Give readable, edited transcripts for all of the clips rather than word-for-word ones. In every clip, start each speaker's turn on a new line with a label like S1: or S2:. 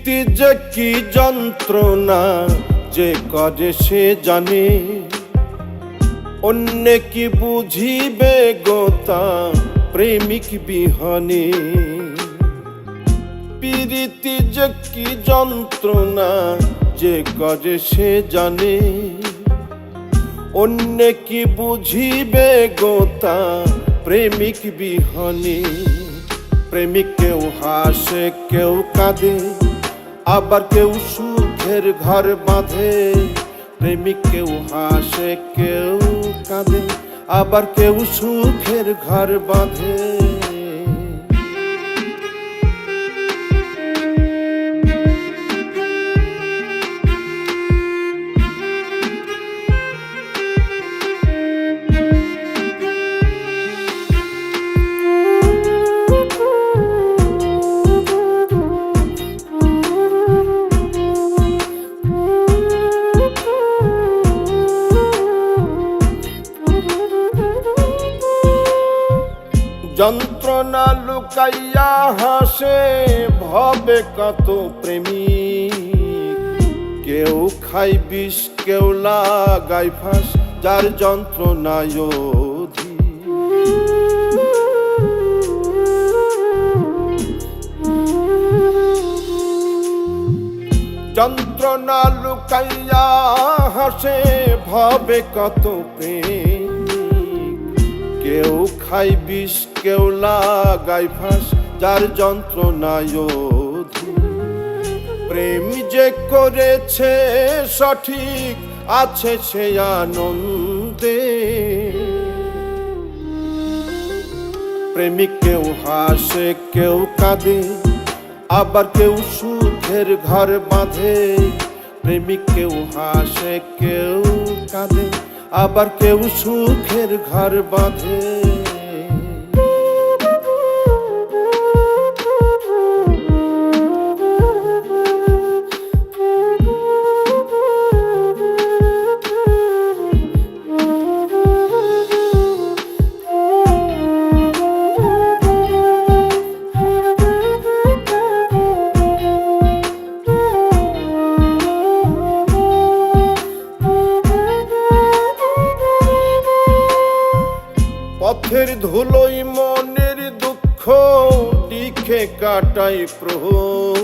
S1: প্রীতি যে কি যন্ত্রণা যে করে সে জানে, অন্য কি বুঝিবে গোতা প্রেমিক বিহনে। প্রীতি যে কি যন্ত্রণা যে করে সে জানে, অন্য কি বুঝিবে গোতা প্রেমিক বিহনে। প্রেমিক কেউ হাসে কেউ কাঁদে, আবার কেউ সুখের ঘর বাঁধে। প্রেমিক কেউ হাসে কেউ কাঁদে, আবার কেউ সুখের ঘর বাঁধে। যন্ত্রণা লুকাইয়া হাসে ভবে কত প্রেমিক, কেউ খাই বিষ কেউ লাগাই ফাঁস, যার যন্ত্রণায় অধিক। যন্ত্রণা লুকাইয়া হাসে ভবে কত প্রেম, কেউ খাই বিষ কেউ লাগাই ফাঁস, যার যন্ত্রণায় অধিক। প্রেম যে করেছে সঠিক আছে সে আনন্দে। প্রেমিক কেউ হাসে কেউ কাঁদে, আবার কেউ সুখের ঘর বাঁধে। প্রেমিক কেউ হাসে কেউ কাঁদে, আবার কেউ সুখের ঘর বাঁধে। পথের ধুলোই মনের দুঃখ লিখে কাটাই প্রহর।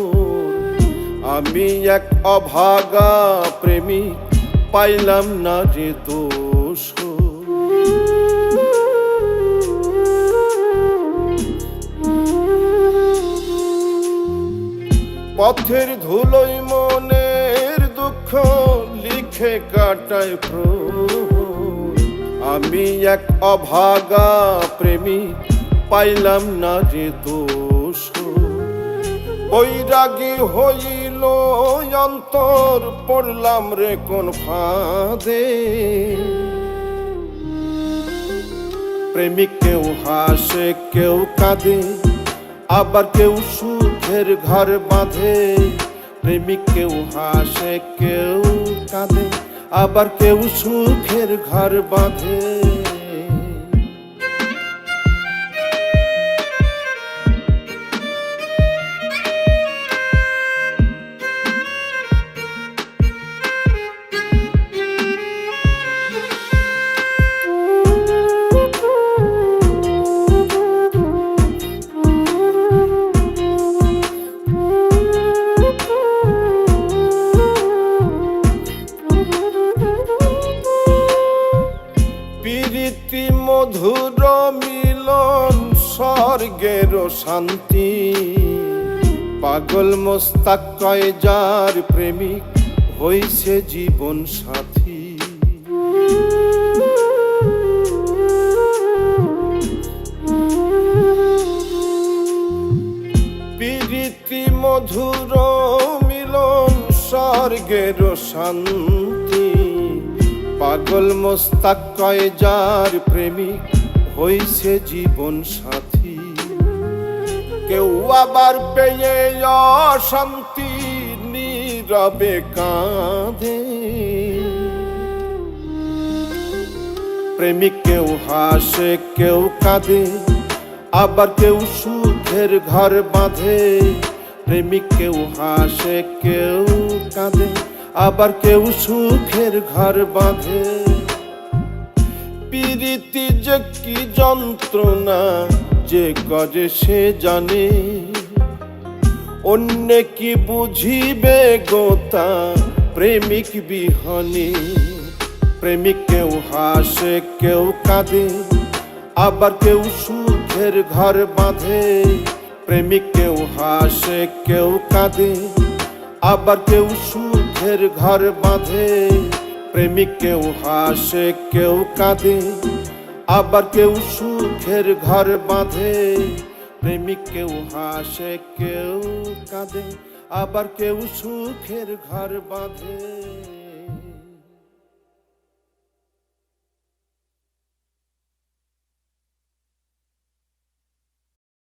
S1: আমি এক অভাগা প্রেমিক পাইলাম না রে দোষ। পথের ধুলোই মনের দুঃখ লিখে কাটাই প্রহর। আমি এক অভাগা প্রেমিক পাইলাম না রে দোষ। বৈরাগী হইল অন্তর পড়লাম রে কোন ফাঁদে। প্রেমিক কেউ হাসে কেউ কাঁদে, আবার কেউ সুখের ঘর বাঁধে। প্রেমিক কেউ হাসে কেউ কাঁদে, আবার কেউ সুখের ঘর বাঁধে। প্রীতি মধুর মিলন স্বর্গের শান্তি, পাগল মোস্তাক কয় যার প্রেমিক হইছে জীবন সাথী। প্রীতি মধুর মিলন স্বর্গের শান্তি, পাগল মোস্তাক কয় যার প্রেমিক হইছে জীবন সাথী। কেউ আবার পেয়ে অশান্তি নীরবে কাঁদে। প্রেমিক কেউ হাসে কেউ কাঁদে, আবার কেউ সুখের ঘর বাঁধে। প্রেমিক কেউ হাসে কেউ কাঁদে, আবার কেউ সুখের ঘর বাঁধে। প্রীতি যে কি যন্ত্রণা যে করে সে জানে, অন্য কি বুঝিবে গোতা প্রেমিক বিহনে। প্রেমিক কেউ হাসে কেউ কাঁদে, আবার কেউ সুখের ঘর বাঁধে। প্রেমিক কেউ হাসে কেউ কাঁদে, আবার কেউ সুখের ঘর বাঁধে। প্রেমিক কেউ হাসে কেউ কাঁদে, আবার কেউ সুখের ঘর বাঁধে। প্রেমিক কেউ হাসে কেউ কাঁদে, আবার কেউ সুখের ঘর বাঁধে।